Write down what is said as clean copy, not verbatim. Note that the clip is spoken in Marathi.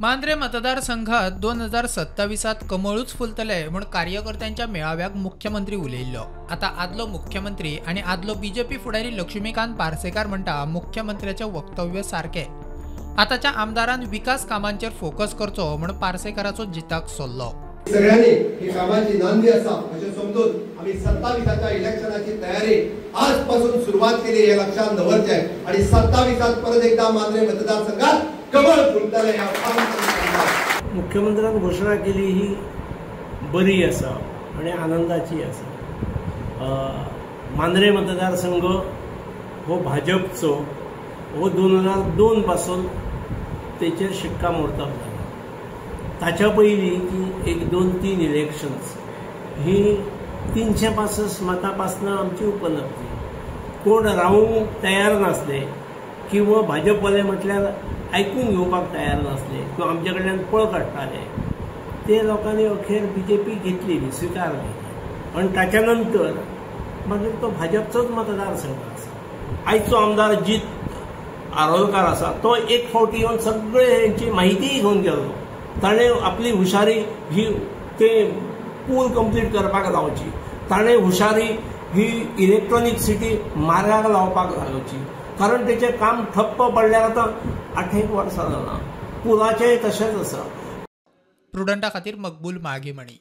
मांद्रे मतदारसंघात 2027 कमळूच फुलतले म्हण कार्यकर्त्यांच्या मेळाव्याक मुख्यमंत्री उलयल्लो। आता आदलो मुख्यमंत्री आणि आदलो बीजेपी फुडारी लक्ष्मीकांत पार्सेकार म्हणटा मुख्यमंत्र्याचे वक्तव्य सारखे। आताच्या आमदारान विकास कामांचेर फोकस करचो म्हण पार्सेकाराचो जिताक सोल्लो। सगळ्यांनी ही कामाची नांदी असा असे समजून आम्ही 27च्या इलेक्शनाची तयारी आजपासून सुरुवात केली हे लक्षात दवरचे आणि 27 परत एकदा मांद्रे मतदारसंघात कमळ फुलतले। मुख्यमंत्र्यान घोषणा केली ही बरी असा आणि आनंदाची असा। मांद्रे मतदारसंघ हो भाजपचो हो 2002 पासून तेचेर शिक्कामोर्तब झाला। ताच्या पयलीं ती 1-2-3 इलेक्शन्स ही 365 मतांपासून आमची उपलब्धी। कोण रावूंक तयार नासले किंवा भाजपवाले म्हटल्यार आयकून घेवपाक तयार नासले किंवा आमचे कडल्यान पळ काडटाले ते लोकांनी अखेर बीजेपी घेतलेली स्विकारली आणि ताच्या नंतर मागीर तो भाजपचोच मतदारसंघ आसा। आयचो आमदार जीत आरोलकार आसा तो एक फावटी येवन सगळे हेंची म्हायती घेवन गेलो। ताणे आपली हुशारी ही ते पूल कंप्लीट करपाक लावची, ताणे हुशारी ही इलेक्ट्रॉनिक सिटी मार्गाक लावपाक लावची, कारण तेचें काम ठप्प पडल्यार आतां 8 वर्सां जालां। पुलाचेंय तशेंच आसा। प्रुडंटा खातीर मकबूल मागीमणी।